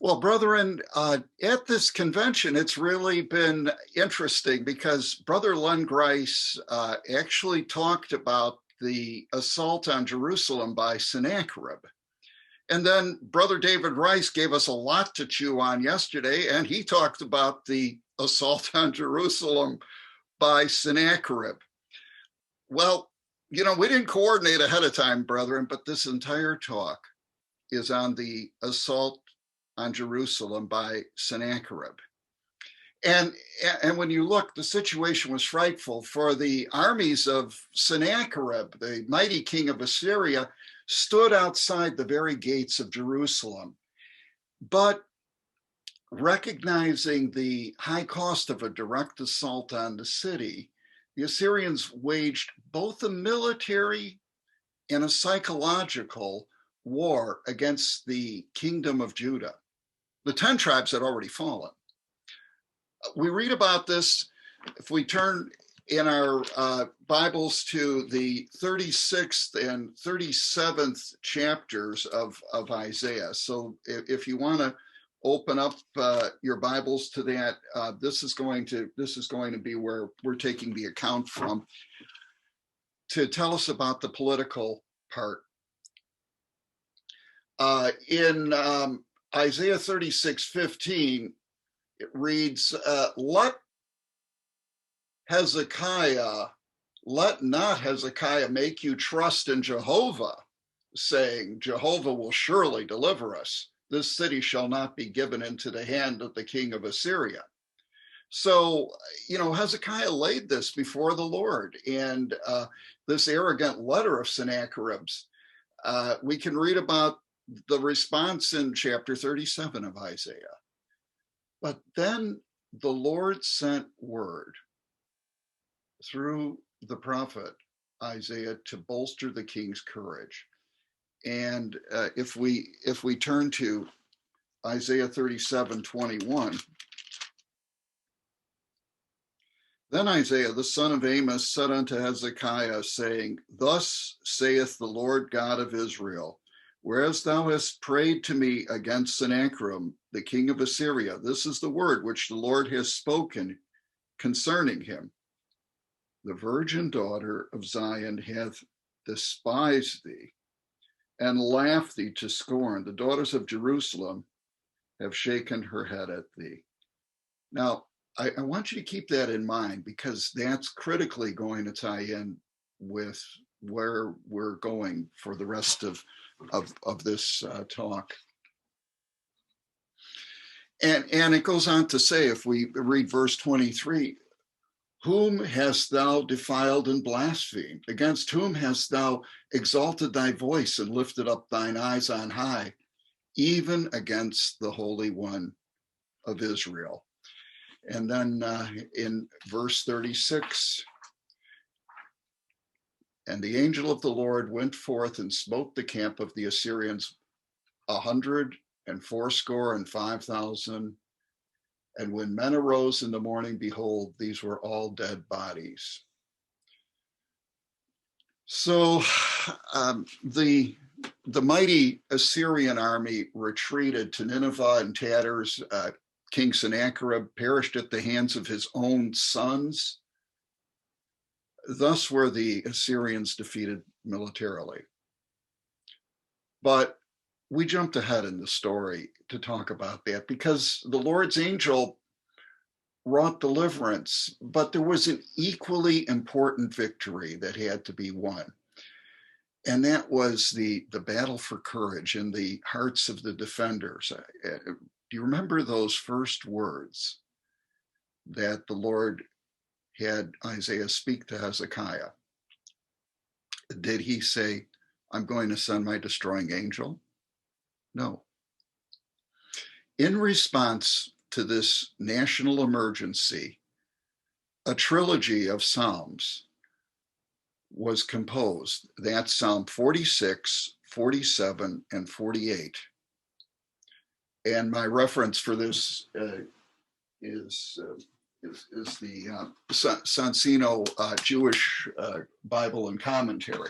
Well, brethren, at this convention, it's really been interesting because Brother Lundgreis actually talked about the assault on Jerusalem by Sennacherib. And then Brother David Rice gave us a lot to chew on yesterday, and he talked about the assault on Jerusalem by Sennacherib. Well, we didn't coordinate ahead of time, brethren, but this entire talk is on the assault on Jerusalem by Sennacherib. And when you look, the situation was frightful, for the armies of Sennacherib, the mighty king of Assyria, stood outside the very gates of Jerusalem. But recognizing the high cost of a direct assault on the city, the Assyrians waged both a military and a psychological war against the kingdom of Judah. The 10 tribes had already fallen. We read about this if we turn in our Bibles to the 36th and 37th chapters of Isaiah. So if you want to open up your Bibles to that, this is going to be where we're taking the account from to tell us about the political part. In Isaiah 36:15, it reads, let not Hezekiah make you trust in Jehovah, saying, Jehovah will surely deliver us. This city shall not be given into the hand of the king of Assyria. So, Hezekiah laid this before the Lord, and this arrogant letter of Sennacherib's, we can read about the response in chapter 37 of Isaiah. But then the Lord sent word through the prophet Isaiah to bolster the king's courage. And if we turn to Isaiah 37:21, then Isaiah the son of Amos said unto Hezekiah, saying, Thus saith the Lord God of Israel, whereas thou hast prayed to me against Sennacherib, the king of Assyria, this is the word which the Lord has spoken concerning him. The virgin daughter of Zion hath despised thee and laughed thee to scorn. The daughters of Jerusalem have shaken her head at thee. Now, I want you to keep that in mind, because that's critically going to tie in with where we're going for the rest of this talk. And it goes on to say, if we read verse 23, whom hast thou defiled and blasphemed? Against whom hast thou exalted thy voice and lifted up thine eyes on high, even against the Holy One of Israel? And then in verse 36, and the angel of the Lord went forth and smote the camp of the Assyrians 185,000. And when men arose in the morning, behold, these were all dead bodies. So the mighty Assyrian army retreated to Nineveh in tatters. King Sennacherib perished at the hands of his own sons. Thus were the Assyrians defeated militarily. But we jumped ahead in the story to talk about that, because the Lord's angel wrought deliverance, but there was an equally important victory that had to be won. And that was the battle for courage in the hearts of the defenders. Do you remember those first words that the Lord had Isaiah speak to Hezekiah? Did he say, I'm going to send my destroying angel? No. In response to this national emergency, a trilogy of Psalms was composed. That's Psalm 46, 47, and 48. And my reference for this is the Sonsino Jewish Bible and Commentary.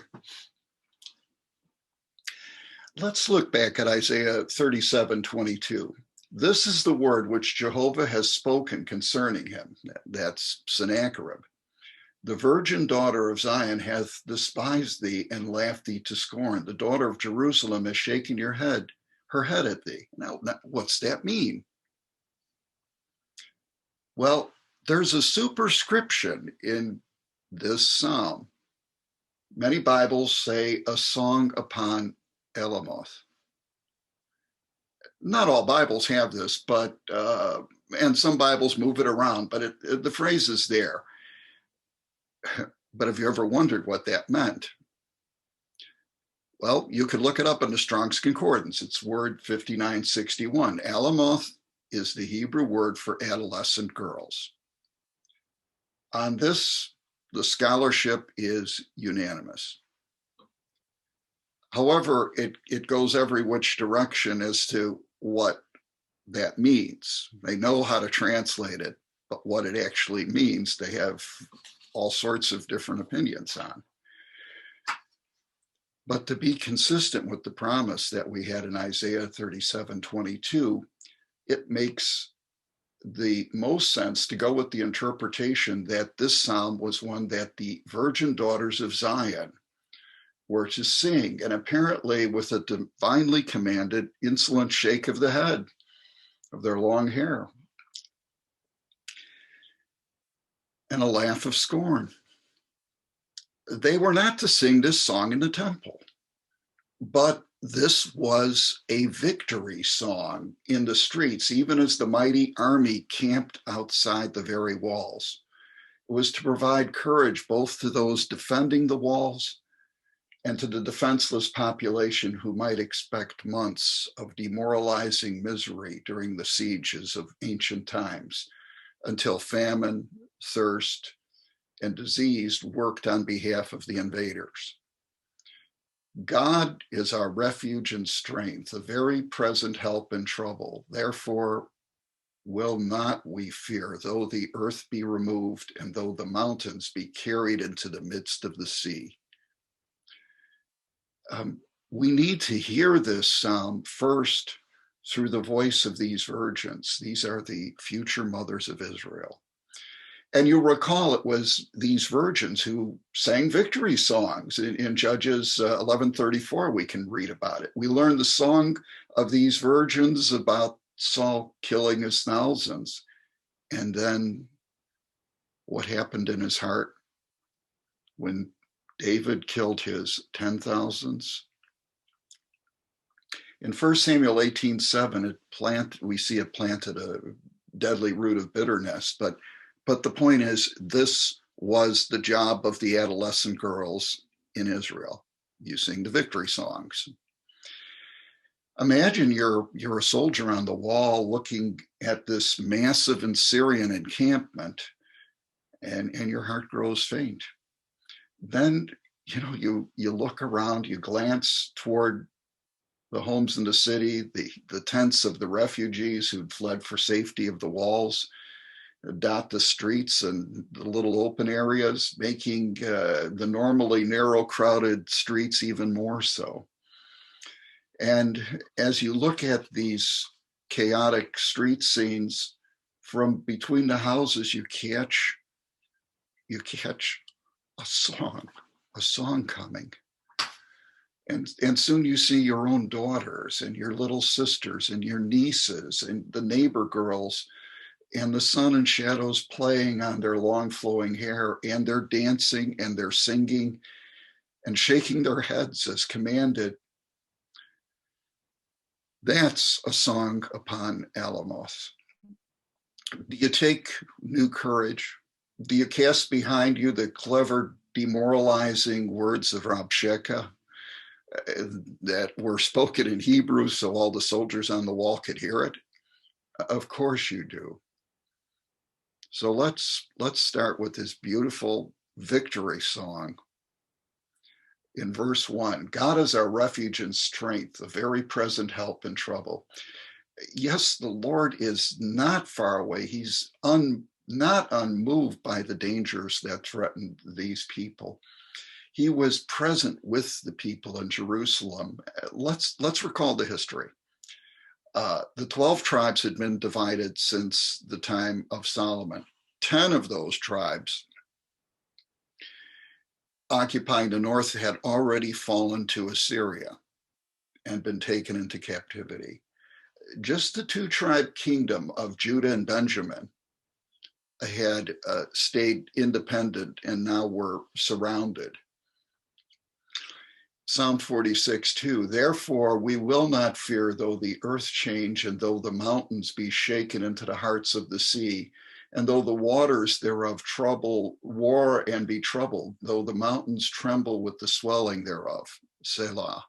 Let's look back at Isaiah 37:22. This is the word which Jehovah has spoken concerning him. That's Sennacherib. The virgin daughter of Zion hath despised thee and laughed thee to scorn. The daughter of Jerusalem has shaken her head at thee. Now, what's that mean? Well, there's a superscription in this psalm. Many Bibles say a song upon Elamoth. Not all Bibles have this, but and some Bibles move it around, but the phrase is there. But have you ever wondered what that meant? Well, you could look it up in the Strong's Concordance. It's word 5961. Alamoth is the Hebrew word for adolescent girls. On this, the scholarship is unanimous. However, it goes every which direction as to what that means. They know how to translate it, but what it actually means, they have all sorts of different opinions on. But to be consistent with the promise that we had in Isaiah 37:22, it makes the most sense to go with the interpretation that this psalm was one that the virgin daughters of Zion were to sing, and apparently with a divinely commanded insolent shake of the head of their long hair and a laugh of scorn. They were not to sing this song in the temple, but this was a victory song in the streets, even as the mighty army camped outside the very walls. It was to provide courage both to those defending the walls and to the defenseless population who might expect months of demoralizing misery during the sieges of ancient times, until famine, thirst, and disease worked on behalf of the invaders. God is our refuge and strength, a very present help in trouble. Therefore will not we fear, though the earth be removed and though the mountains be carried into the midst of the sea. We need to hear this psalm first through the voice of these virgins. These are the future mothers of Israel. And you recall it was these virgins who sang victory songs. In Judges 11:34, we can read about it. We learn the song of these virgins about Saul killing his thousands. And then what happened in his heart when David killed his 10,000s. In 1 Samuel 18:7, we see it planted a deadly root of bitterness, but the point is, this was the job of the adolescent girls in Israel. You sing the victory songs. Imagine you're a soldier on the wall looking at this massive Assyrian encampment, and your heart grows faint. Then, you look around, you glance toward the homes in the city, the tents of the refugees who'd fled for safety of the walls, dot the streets and the little open areas, making the normally narrow, crowded streets even more so. And as you look at these chaotic street scenes, from between the houses, you catch a song coming. And soon you see your own daughters and your little sisters and your nieces and the neighbor girls and the sun and shadows playing on their long flowing hair, and they're dancing and they're singing and shaking their heads as commanded. That's a song upon Alamoth. Do you take new courage? Do you cast behind you the clever, demoralizing words of Rabshakeh that were spoken in Hebrew so all the soldiers on the wall could hear it? Of course you do. So let's start with this beautiful victory song. In verse 1, God is our refuge and strength, a very present help in trouble. Yes, the Lord is not far away. He's not unmoved by the dangers that threatened these people. He was present with the people in Jerusalem. Let's recall the history. The 12 tribes had been divided since the time of Solomon. 10 of those tribes occupying the north had already fallen to Assyria and been taken into captivity. Just the two-tribe kingdom of Judah and Benjamin had stayed independent and now were surrounded. Psalm 46:2, therefore we will not fear though the earth change and though the mountains be shaken into the hearts of the sea, and though the waters thereof trouble, war and be troubled, though the mountains tremble with the swelling thereof. Selah.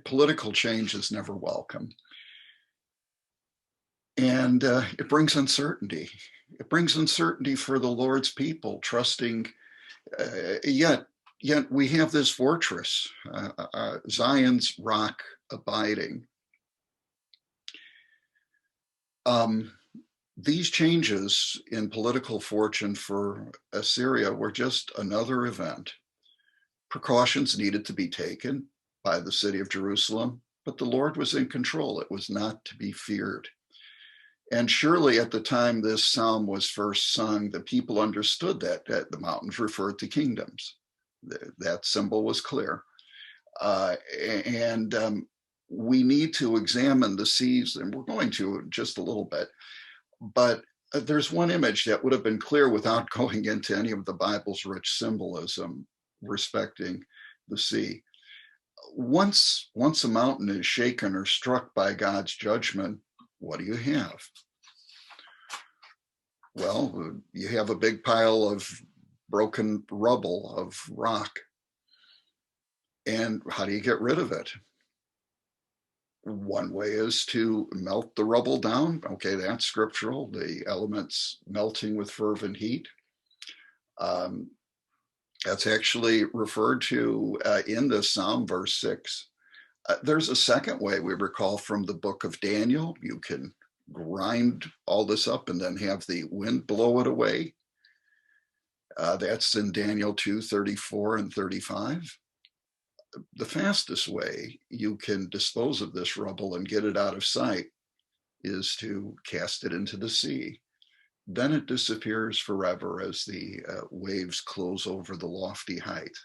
Political change is never welcome. And it brings uncertainty. It brings uncertainty for the Lord's people, trusting, yet we have this fortress, Zion's rock abiding. These changes in political fortune for Assyria were just another event. Precautions needed to be taken by the city of Jerusalem, but the Lord was in control. It was not to be feared. And surely at the time this psalm was first sung, the people understood that the mountains referred to kingdoms. That symbol was clear. We need to examine the seas, and we're going to in just a little bit. But there's one image that would have been clear without going into any of the Bible's rich symbolism respecting the sea. Once a mountain is shaken or struck by God's judgment, what do you have? Well, you have a big pile of broken rubble, of rock. And how do you get rid of it? One way is to melt the rubble down. Okay, that's scriptural, the elements melting with fervent heat. That's actually referred to in this psalm, verse 6. There's a second way we recall from the book of Daniel. You can grind all this up and then have the wind blow it away. That's in Daniel 2:34 and 35. The fastest way you can dispose of this rubble and get it out of sight is to cast it into the sea. Then it disappears forever as the waves close over the lofty height.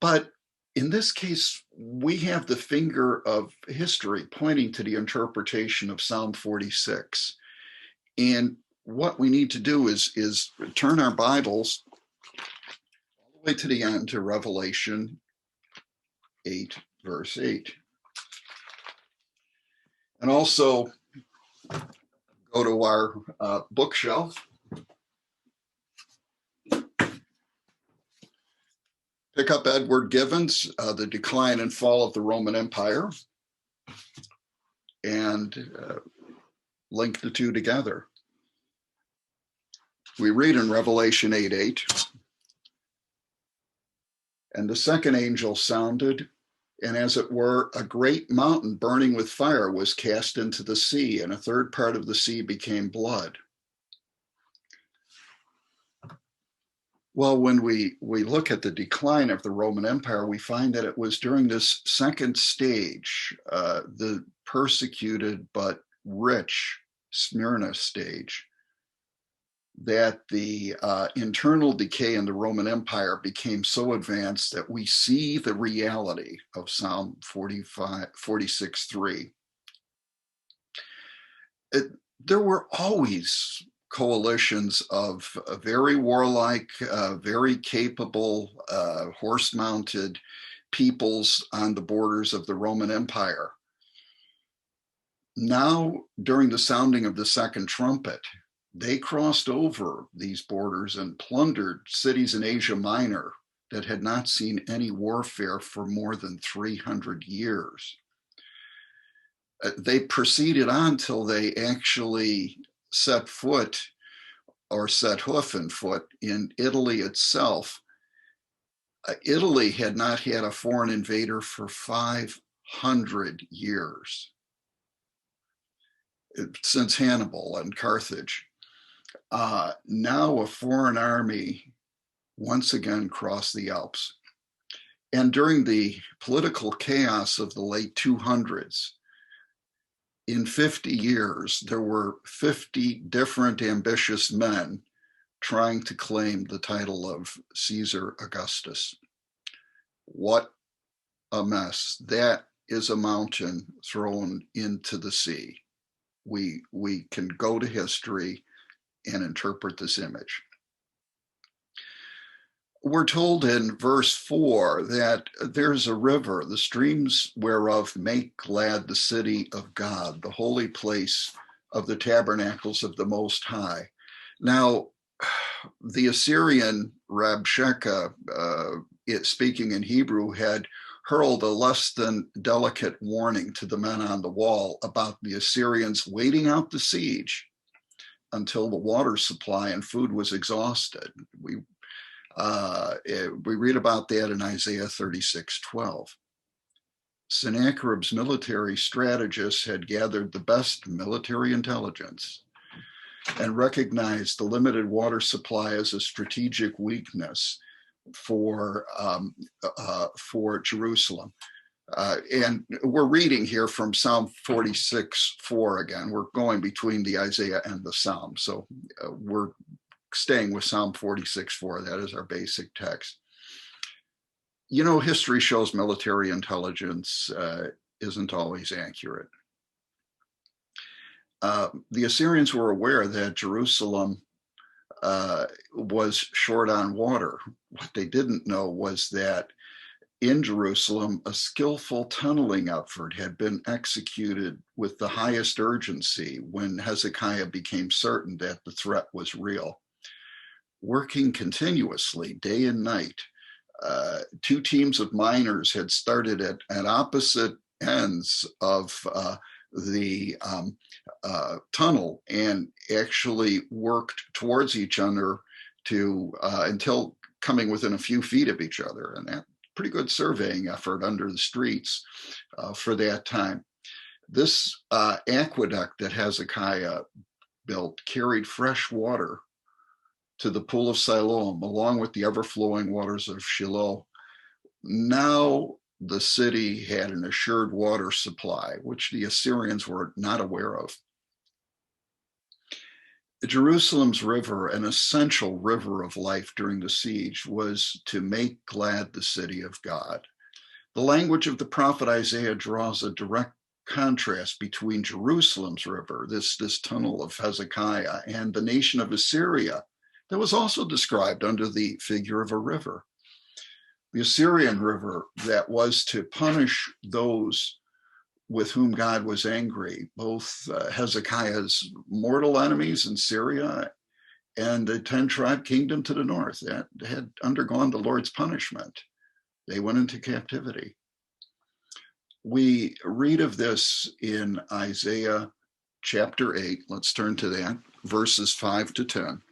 But in this case, we have the finger of history pointing to the interpretation of Psalm 46. And what we need to do is turn our Bibles all the way to the end, to Revelation 8, verse 8. And also go to our bookshelf. Pick up Edward Gibbon's The Decline and Fall of the Roman Empire, and link the two together. We read in Revelation 8:8, and the second angel sounded, and as it were, a great mountain burning with fire was cast into the sea, and a third part of the sea became blood. Well, when we look at the decline of the Roman Empire, we find that it was during this second stage, the persecuted but rich Smyrna stage, that the internal decay in the Roman Empire became so advanced that we see the reality of Psalm 46:3. There were always coalitions of very warlike, very capable, horse-mounted peoples on the borders of the Roman Empire. Now, during the sounding of the second trumpet, they crossed over these borders and plundered cities in Asia Minor that had not seen any warfare for more than 300 years. They proceeded on till they actually set foot or set hoof and foot in Italy itself. Italy had not had a foreign invader for 500 years, since Hannibal and Carthage. Now a foreign army once again crossed the Alps. And during the political chaos of the late 200s, in 50 years, there were 50 different ambitious men trying to claim the title of Caesar Augustus. What a mess. That is a mountain thrown into the sea. We can go to history and interpret this image. We're told in verse 4 that there's a river, the streams whereof make glad the city of God, the holy place of the tabernacles of the Most High. Now, the Assyrian Rabshakeh, speaking in Hebrew, had hurled a less than delicate warning to the men on the wall about the Assyrians waiting out the siege until the water supply and food was exhausted. We read about that in Isaiah 36:12. Sennacherib's military strategists had gathered the best military intelligence and recognized the limited water supply as a strategic weakness for Jerusalem. And we're reading here from Psalm 46:4 again. We're going between the Isaiah and the Psalm. So we're staying with Psalm 46:4. That is our basic text. You know, history shows military intelligence isn't always accurate. The Assyrians were aware that Jerusalem was short on water. What they didn't know was that in Jerusalem, a skillful tunneling effort had been executed with the highest urgency when Hezekiah became certain that the threat was real. Working continuously, day and night, two teams of miners had started at opposite ends of the tunnel and actually worked towards each other until coming within a few feet of each other. And that pretty good surveying effort under the streets for that time. This aqueduct that Hezekiah built carried fresh water to the pool of Siloam, along with the ever-flowing waters of Shiloh. Now the city had an assured water supply, which the Assyrians were not aware of. Jerusalem's river, an essential river of life during the siege, was to make glad the city of God. The language of the prophet Isaiah draws a direct contrast between Jerusalem's river, this tunnel of Hezekiah, and the nation of Assyria that was also described under the figure of a river. The Assyrian river that was to punish those with whom God was angry, both Hezekiah's mortal enemies in Syria and the 10-tribe kingdom to the north that had undergone the Lord's punishment. They went into captivity. We read of this in Isaiah chapter 8. Let's turn to that, verses 5 to 10.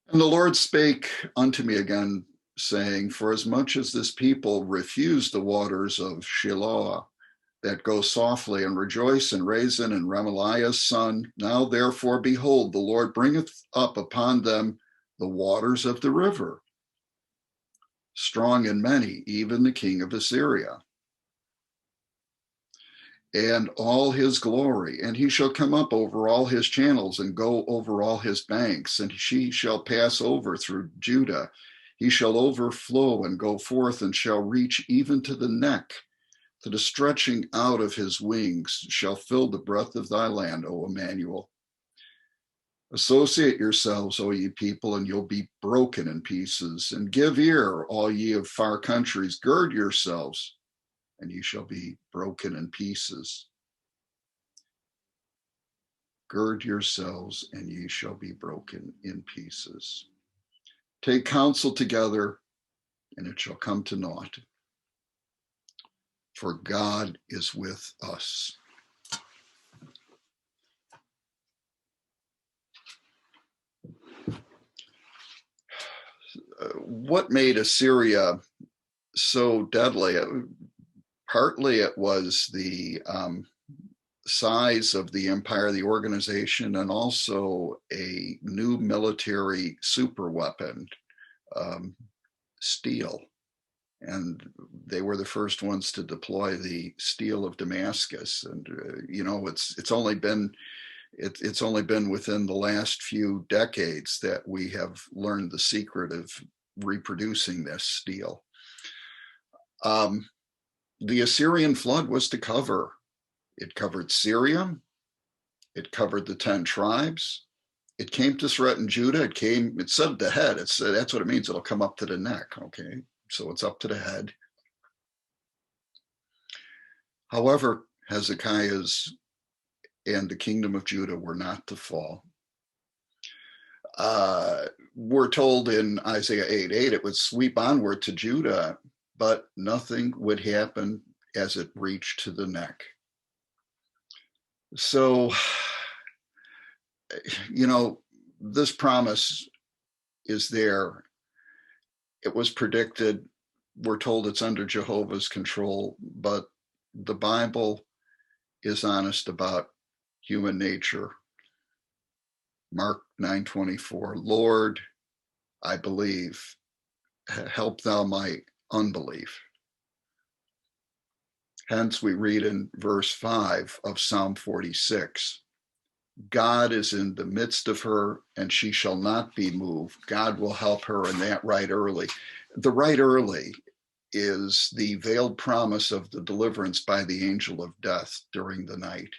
And the Lord spake unto me again, saying, for as much as this people refuse the waters of Shiloah that go softly, and rejoice in Rezin and Remaliah's son, now therefore, behold, the Lord bringeth up upon them the waters of the river, strong and many, even the king of Assyria, and all his glory, and he shall come up over all his channels and go over all his banks, and she shall pass over through Judah. He shall overflow and go forth and shall reach even to the neck. To the stretching out of his wings shall fill the breadth of thy land, O Emmanuel. Associate yourselves, O ye people, and you'll be broken in pieces, and give ear, all ye of far countries, gird yourselves, and ye shall be broken in pieces. Gird yourselves, and ye shall be broken in pieces. Take counsel together, and it shall come to naught. For God is with us. What made Assyria so deadly? Partly it was the size of the empire, the organization, and also a new military super weapon, steel. And they were the first ones to deploy the steel of Damascus. And it's only been within the last few decades that we have learned the secret of reproducing this steel. The Assyrian flood was to cover. It covered Syria. It covered the 10 tribes. It came to threaten Judah. It said the head. That's what it means. It'll come up to the neck. Okay. So it's up to the head. However, Hezekiah's and the kingdom of Judah were not to fall. We're told in Isaiah 8:8 it would sweep onward to Judah, but nothing would happen as it reached to the neck. So, this promise is there. It was predicted. We're told it's under Jehovah's control, but the Bible is honest about human nature. Mark 9:24, Lord, I believe, help thou my unbelief. Hence, we read in verse 5 of Psalm 46, God is in the midst of her, and she shall not be moved. God will help her in that right early. The right early is the veiled promise of the deliverance by the angel of death during the night.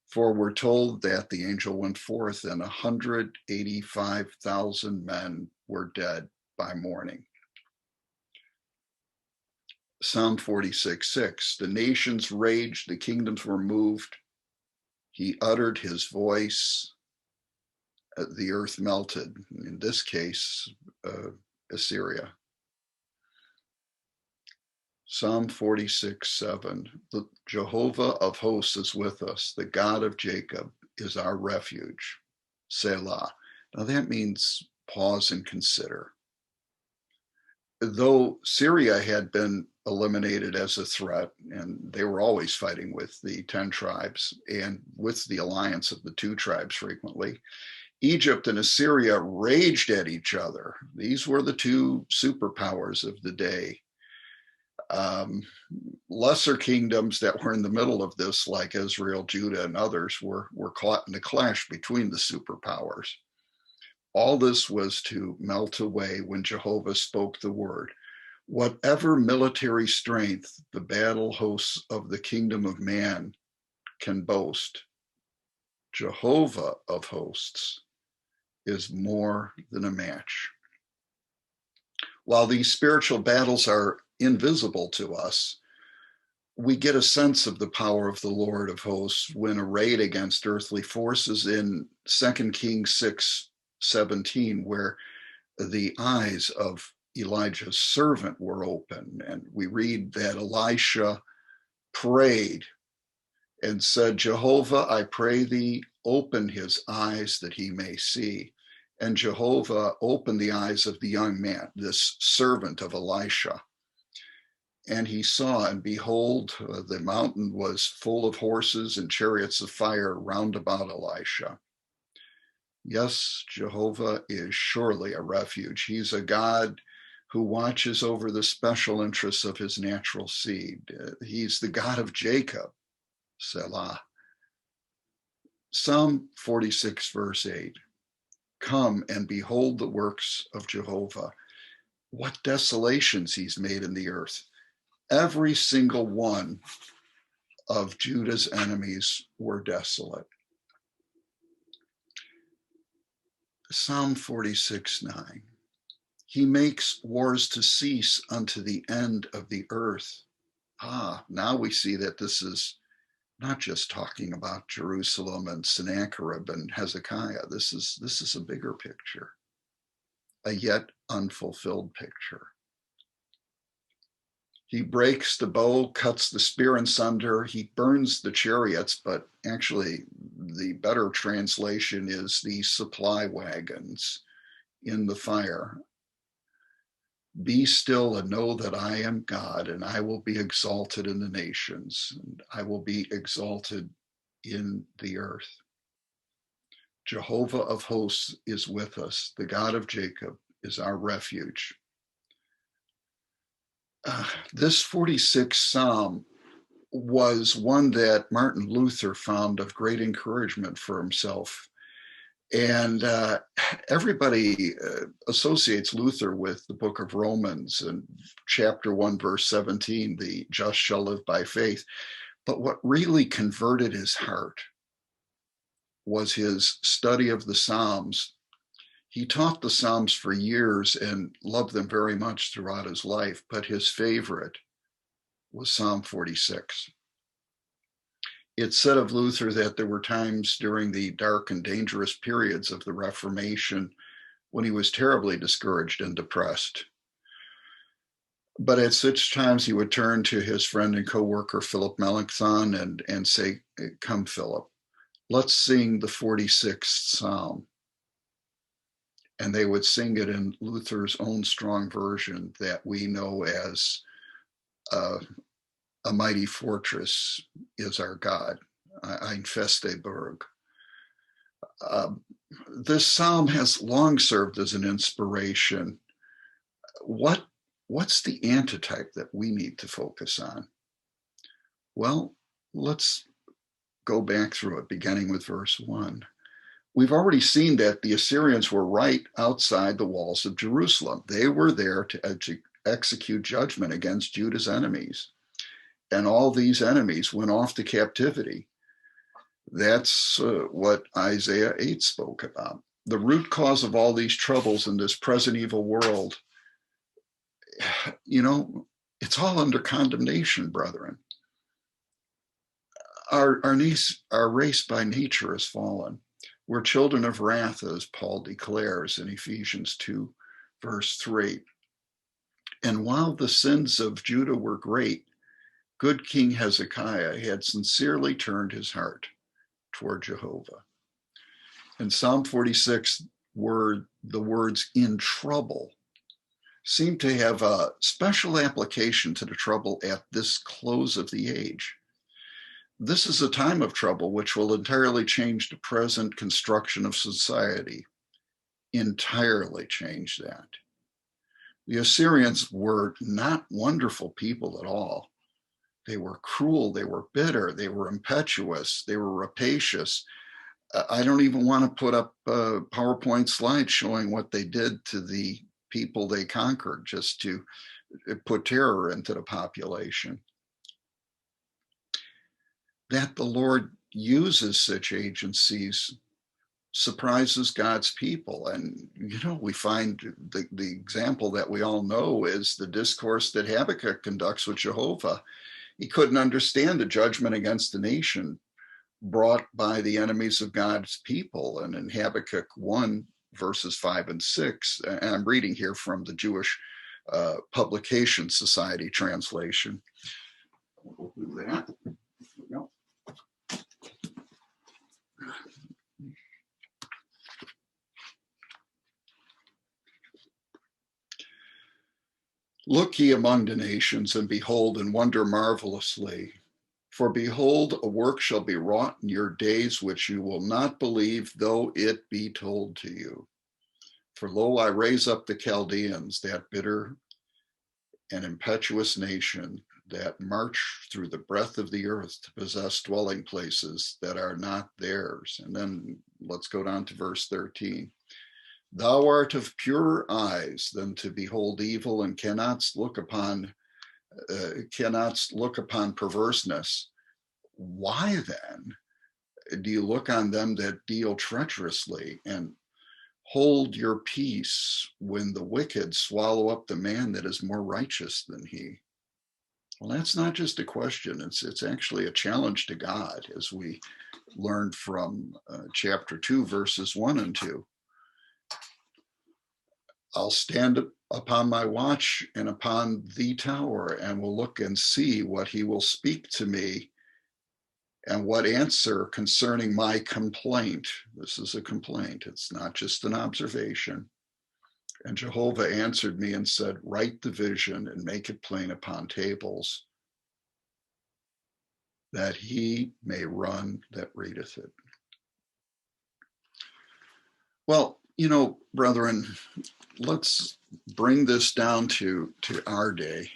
For we're told that the angel went forth and 185,000 men were dead by morning. Psalm 46:6, the nations raged, the kingdoms were moved. He uttered his voice, the earth melted. In this case, Assyria. Psalm 46:7, the Jehovah of hosts is with us. The God of Jacob is our refuge. Selah. Now that means pause and consider. Though Syria had been eliminated as a threat, and they were always fighting with the 10 tribes and with the alliance of the 2 tribes frequently, Egypt and Assyria raged at each other. These were the 2 superpowers of the day. Lesser kingdoms that were in the middle of this, like Israel, Judah, and others, were caught in the clash between the superpowers. All this was to melt away when Jehovah spoke the word. Whatever military strength the battle hosts of the kingdom of man can boast, Jehovah of hosts is more than a match. While these spiritual battles are invisible to us, we get a sense of the power of the Lord of hosts when arrayed against earthly forces in 2 Kings 6:17, where the eyes of Elijah's servant were open. And we read that Elisha prayed and said, Jehovah, I pray thee, open his eyes that he may see. And Jehovah opened the eyes of the young man, this servant of Elisha. And he saw, and behold, the mountain was full of horses and chariots of fire round about Elisha. Yes, Jehovah is surely a refuge. He's a God who watches over the special interests of his natural seed. He's the God of Jacob, Selah. Psalm 46, verse 8. Come and behold the works of Jehovah. What desolations he's made in the earth. Every single one of Judah's enemies were desolate. Psalm 46:9. He makes wars to cease unto the end of the earth. Now we see that this is not just talking about Jerusalem and Sennacherib and Hezekiah. This is a bigger picture, a yet unfulfilled picture. He breaks the bow, cuts the spear in sunder. He burns the chariots, but actually the better translation is the supply wagons in the fire. Be still and know that I am God, and I will be exalted in the nations, and I will be exalted in the earth. Jehovah of hosts is with us. The God of Jacob is our refuge. This 46th Psalm was one that Martin Luther found of great encouragement for himself. And everybody associates Luther with the book of Romans and chapter 1, verse 17, the just shall live by faith. But what really converted his heart was his study of the Psalms. He taught the Psalms for years and loved them very much throughout his life, but his favorite was Psalm 46. It's said of Luther that there were times during the dark and dangerous periods of the Reformation when he was terribly discouraged and depressed. But at such times he would turn to his friend and co-worker Philip Melanchthon and say, "Come, Philip, let's sing the 46th Psalm." And they would sing it in Luther's own strong version that we know as a mighty fortress is our God, ein feste Burg. This psalm has long served as an inspiration. What's the antitype that we need to focus on? Well, let's go back through it, beginning with verse 1. We've already seen that the Assyrians were right outside the walls of Jerusalem. They were there to execute judgment against Judah's enemies. And all these enemies went off to captivity. That's what Isaiah 8 spoke about. The root cause of all these troubles in this present evil world, it's all under condemnation, brethren. Our race by nature has fallen. We're children of wrath, as Paul declares in Ephesians 2, verse 3. And while the sins of Judah were great, good King Hezekiah had sincerely turned his heart toward Jehovah. In Psalm 46, the words "in trouble" seem to have a special application to the trouble at this close of the age. This is a time of trouble which will entirely change the present construction of society, entirely change that. The Assyrians were not wonderful people at all. They were cruel, they were bitter, they were impetuous, they were rapacious. I don't even want to put up PowerPoint slides showing what they did to the people they conquered just to put terror into the population. That the Lord uses such agencies surprises God's people. And, we find the example that we all know is the discourse that Habakkuk conducts with Jehovah. He couldn't understand the judgment against the nation brought by the enemies of God's people. And in Habakkuk 1, verses 5 and 6, and I'm reading here from the Jewish Publication Society translation. We'll do that. There we go. Look ye among the nations, and behold, and wonder marvelously. For behold, a work shall be wrought in your days, which you will not believe, though it be told to you. For lo, I raise up the Chaldeans, that bitter and impetuous nation, that march through the breadth of the earth to possess dwelling places that are not theirs. And then let's go down to verse 13. Thou art of purer eyes than to behold evil, and cannot look upon perverseness. Why then do you look on them that deal treacherously, and hold your peace when the wicked swallow up the man that is more righteous than he? Well, that's not just a question. It's actually a challenge to God, as we learned from chapter 2, verses 1 and 2. I'll stand upon my watch and upon the tower, and will look and see what he will speak to me, and what answer concerning my complaint. This is a complaint. It's not just an observation. And Jehovah answered me and said, write the vision and make it plain upon tables. that he may run that readeth it. Well, brethren, let's bring this down to our day.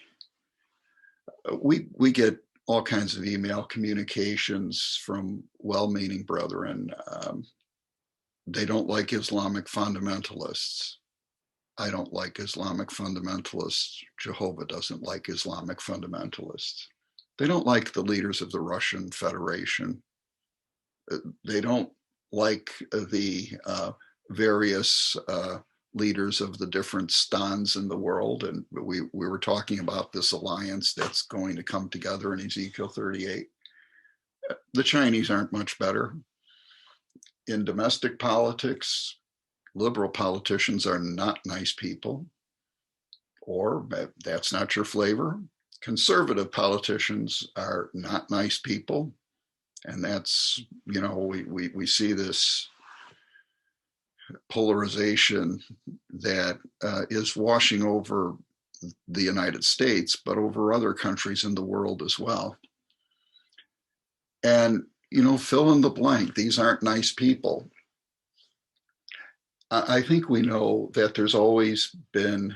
We get all kinds of email communications from well-meaning brethren. They don't like Islamic fundamentalists. I don't like Islamic fundamentalists. Jehovah doesn't like Islamic fundamentalists. They don't like the leaders of the Russian Federation. They don't like the various leaders of the different stans in the world. And we were talking about this alliance that's going to come together in Ezekiel 38. The Chinese aren't much better. In domestic politics, liberal politicians are not nice people, or that's not your flavor. Conservative politicians are not nice people. And that's, we see this polarization that is washing over the United States, but over other countries in the world as well. And, fill in the blank. These aren't nice people. I think we know that there's always been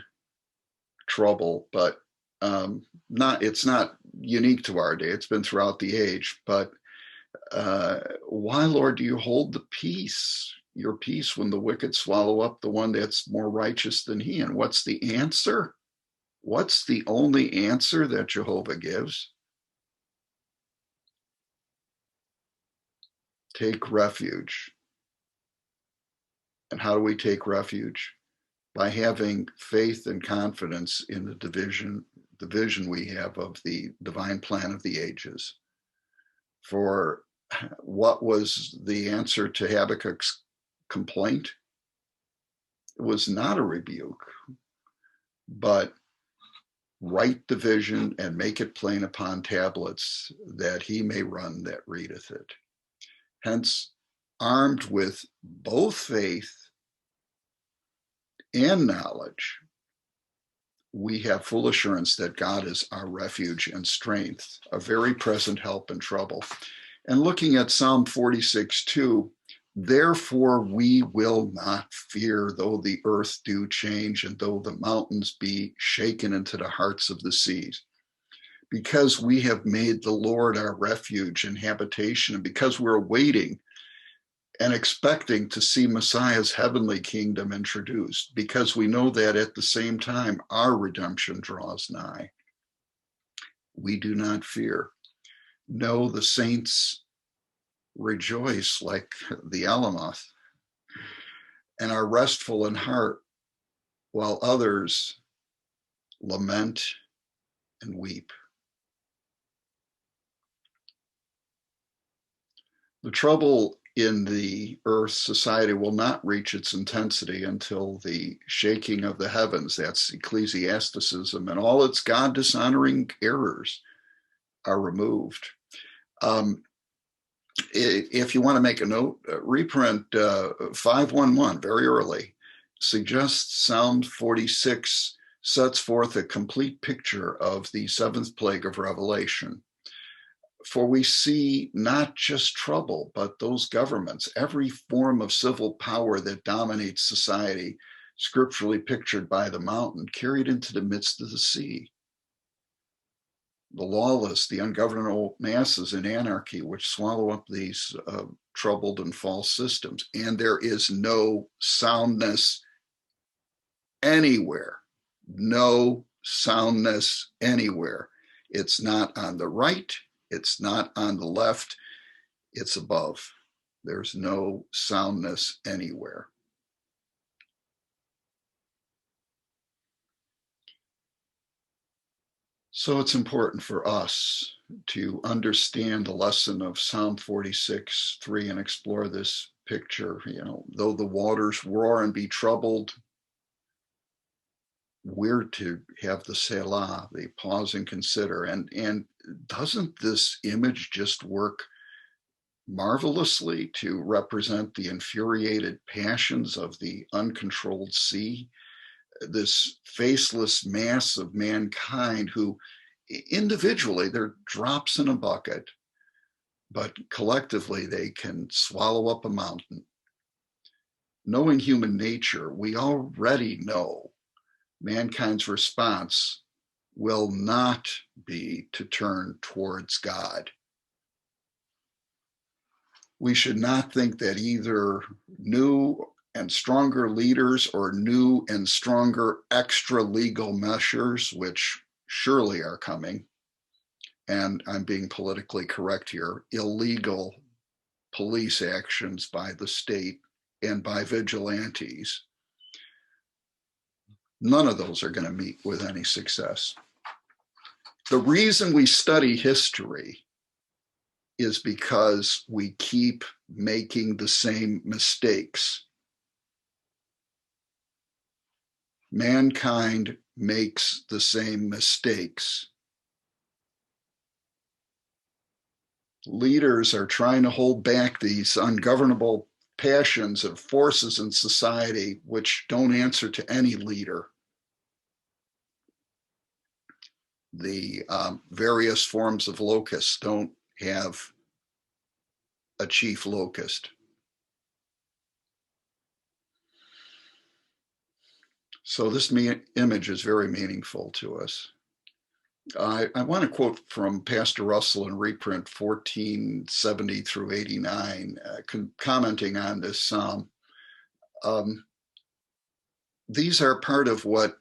trouble, but it's not unique to our day. It's been throughout the age. But why, Lord, do you hold the peace, your peace, when the wicked swallow up the one that's more righteous than he? And what's the answer? What's the only answer that Jehovah gives? Take refuge. And how do we take refuge? By having faith and confidence in the vision we have of the divine plan of the ages. For what was the answer to Habakkuk's complaint? It was not a rebuke, but write the vision and make it plain upon tablets, that he may run that readeth it. Hence, armed with both faith and knowledge, we have full assurance that God is our refuge and strength, a very present help in trouble. And looking at Psalm 46:2, therefore we will not fear, though the earth do change, and though the mountains be shaken into the hearts of the seas. Because we have made the Lord our refuge and habitation, and because we're waiting and expecting to see Messiah's heavenly kingdom introduced, because we know that at the same time our redemption draws nigh, we do not fear. No, the saints rejoice like the Alamoth and are restful in heart, while others lament and weep. The trouble in the earth society will not reach its intensity until the shaking of the heavens, that's ecclesiasticism, and all its God dishonoring errors are removed. If you want to make a note, reprint 511 very early suggests Psalm 46 sets forth a complete picture of the seventh plague of Revelation. For we see not just trouble, but those governments, every form of civil power that dominates society, scripturally pictured by the mountain, carried into the midst of the sea. The lawless, the ungovernable masses in anarchy, which swallow up these troubled and false systems. And there is no soundness anywhere. No soundness anywhere. It's not on the right. It's not on the left, it's above. There's no soundness anywhere. So it's important for us to understand the lesson of Psalm 46:3 and explore this picture. Though the waters roar and be troubled, we're to have the Selah, the pause and consider. And doesn't this image just work marvelously to represent the infuriated passions of the uncontrolled sea, this faceless mass of mankind who individually, they're drops in a bucket, but collectively they can swallow up a mountain. Knowing human nature, we already know mankind's response will not be to turn towards God. We should not think that either new and stronger leaders or new and stronger extra legal measures, which surely are coming, and I'm being politically correct here, illegal police actions by the state and by vigilantes, none of those are going to meet with any success. The reason we study history is because we keep making the same mistakes. Mankind makes the same mistakes. Leaders are trying to hold back these ungovernable passions and forces in society which don't answer to any leader. The various forms of locusts don't have a chief locust. So this image is very meaningful to us. I want to quote from Pastor Russell in reprint 1470 through 89, commenting on this psalm. These are part of what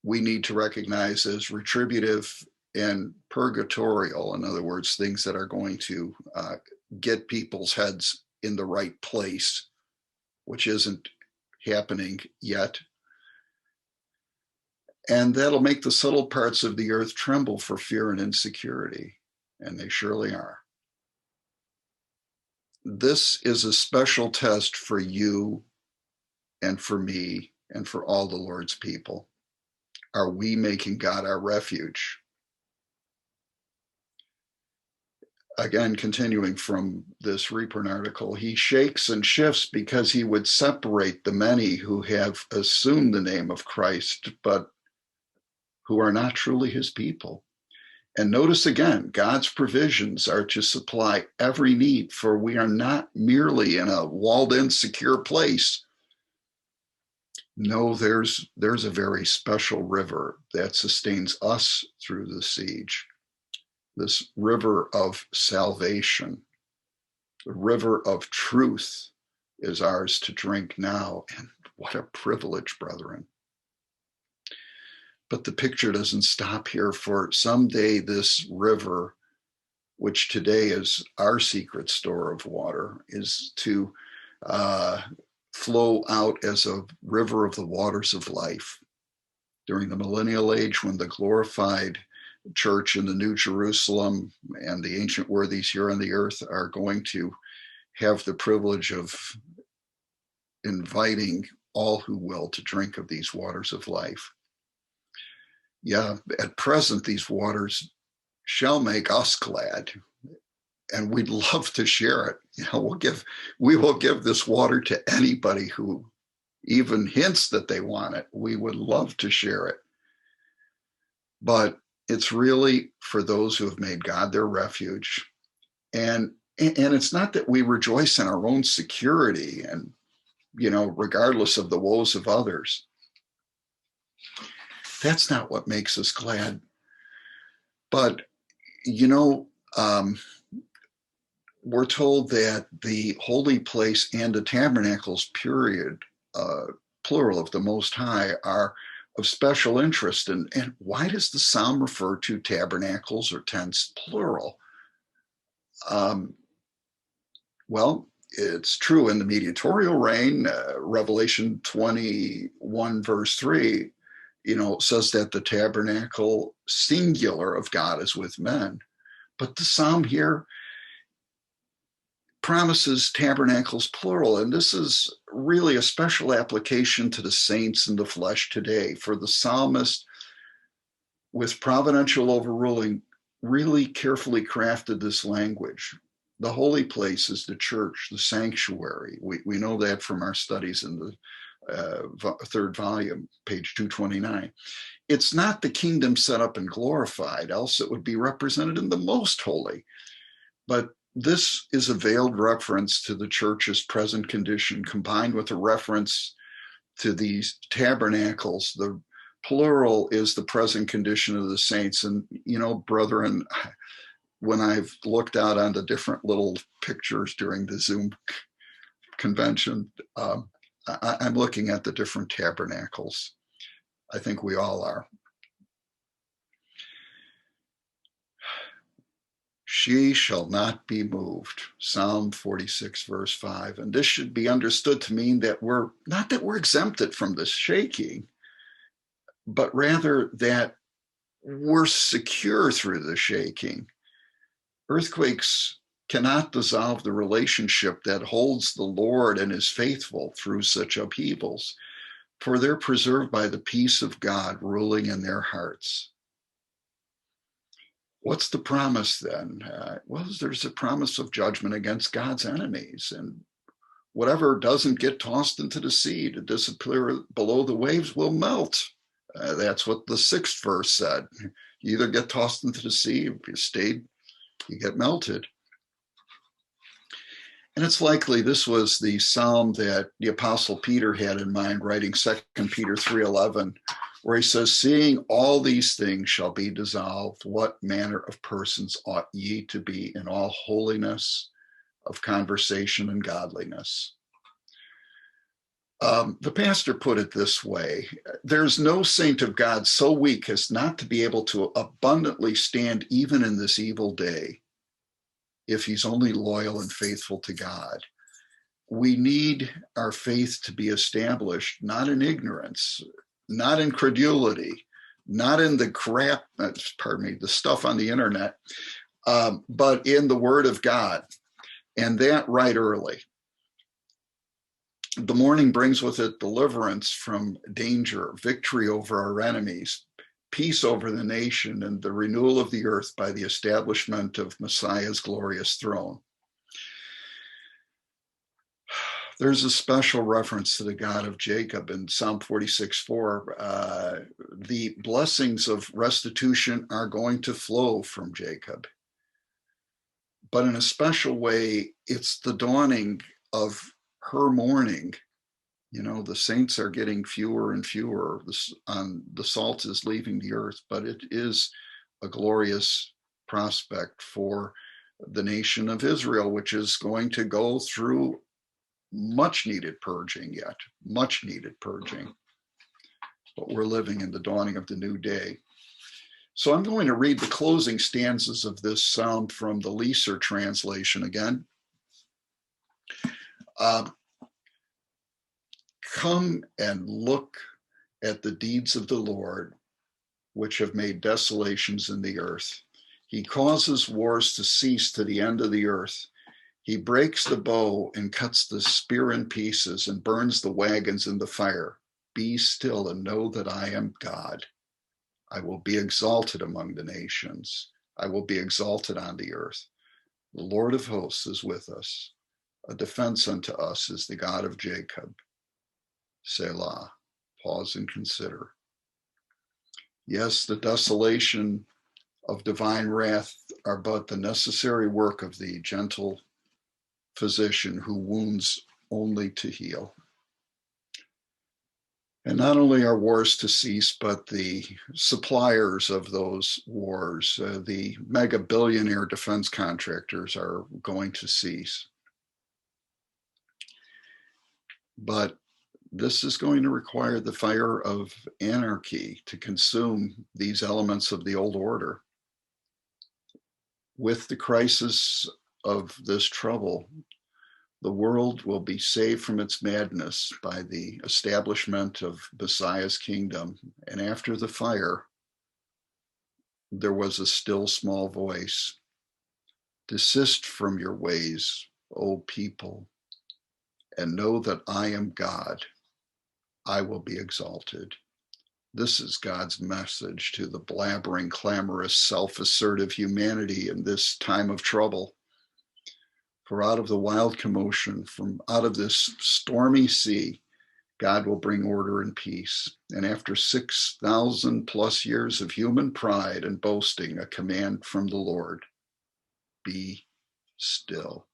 we need to recognize as retributive and purgatorial. In other words, things that are going to get people's heads in the right place, which isn't happening yet. And that'll make the subtle parts of the earth tremble for fear and insecurity. And they surely are. This is a special test for you and for me and for all the Lord's people. Are we making God our refuge? Again, continuing from this reprint article, he shakes and shifts because he would separate the many who have assumed the name of Christ, but who are not truly his people. And notice again, God's provisions are to supply every need, for we are not merely in a walled-in, secure place. No, there's a very special river that sustains us through the siege. This river of salvation, the river of truth is ours to drink now. And what a privilege, brethren. But the picture doesn't stop here, for someday this river, which today is our secret store of water, is to flow out as a river of the waters of life. During the millennial age, when the glorified church in the New Jerusalem and the ancient worthies here on the earth are going to have the privilege of inviting all who will to drink of these waters of life. Yeah, at present, these waters shall make us glad, and we'd love to share it. You know, we will give this water to anybody who even hints that they want it. We would love to share it. But it's really for those who have made God their refuge. And it's not that we rejoice in our own security and, you know, regardless of the woes of others. That's not what makes us glad. But, you know, we're told that the holy place and the tabernacles, period, plural, of the Most High, are of special interest. And why does the psalm refer to tabernacles or tents, plural? Well, it's true in the mediatorial reign. Revelation 21, verse 3, you know, says that the tabernacle singular of God is with men. But the psalm here promises tabernacles plural, and this is really a special application to the saints in the flesh today. For the psalmist, with providential overruling, really carefully crafted this language. The holy place is the church, the sanctuary. We know that from our studies in the third volume, page 229. It's not the kingdom set up and glorified, else it would be represented in the most holy. But this is a veiled reference to the church's present condition, combined with a reference to these tabernacles. The plural is the present condition of the saints. And, brethren, when I've looked out on the different little pictures during the Zoom convention, I'm looking at the different tabernacles. I think we all are. She shall not be moved. Psalm 46, verse 5. And this should be understood to mean that we're exempted from this shaking, but rather that we're secure through the shaking. Earthquakes cannot dissolve the relationship that holds the Lord and his faithful through such upheavals, for they're preserved by the peace of God ruling in their hearts. What's the promise then? Well, there's a promise of judgment against God's enemies, and whatever doesn't get tossed into the sea to disappear below the waves will melt. That's what the 6th verse said. You either get tossed into the sea, if you stayed, you get melted. And it's likely this was the psalm that the Apostle Peter had in mind, writing 2 Peter 3:11, where he says, seeing all these things shall be dissolved, what manner of persons ought ye to be in all holiness of conversation and godliness? The pastor put it this way: there's no saint of God so weak as not to be able to abundantly stand even in this evil day, if he's only loyal and faithful to God. We need our faith to be established, not in ignorance, not in credulity, not in the the stuff on the internet, but in the Word of God, and that right early. The morning brings with it deliverance from danger, victory over our enemies, peace over the nation, and the renewal of the earth by the establishment of Messiah's glorious throne. There's a special reference to the God of Jacob in Psalm 46:4. The blessings of restitution are going to flow from Jacob. But in a special way, it's the dawning of her morning. The saints are getting fewer and fewer. The salt is leaving the earth, but it is a glorious prospect for the nation of Israel, which is going to go through much needed purging yet, much needed purging. But we're living in the dawning of the new day. So I'm going to read the closing stanzas of this psalm from the Leeser translation again. Come and look at the deeds of the Lord, which have made desolations in the earth. He causes wars to cease to the end of the earth. He breaks the bow and cuts the spear in pieces and burns the wagons in the fire. Be still and know that I am God. I will be exalted among the nations. I will be exalted on the earth. The Lord of hosts is with us. A defense unto us is the God of Jacob. Selah. Pause and consider. Yes, the desolation of divine wrath are but the necessary work of the gentle physician who wounds only to heal. And not only are wars to cease, but the suppliers of those wars, the mega billionaire defense contractors, are going to cease. But this is going to require the fire of anarchy to consume these elements of the old order. With the crisis of this trouble, the world will be saved from its madness by the establishment of Messiah's kingdom. And after the fire, there was a still small voice. Desist from your ways, O people, and know that I am God. I will be exalted. This is God's message to the blabbering, clamorous, self-assertive humanity in this time of trouble. For out of the wild commotion, from out of this stormy sea, God will bring order and peace. And after 6,000 plus years of human pride and boasting, a command from the Lord: be still.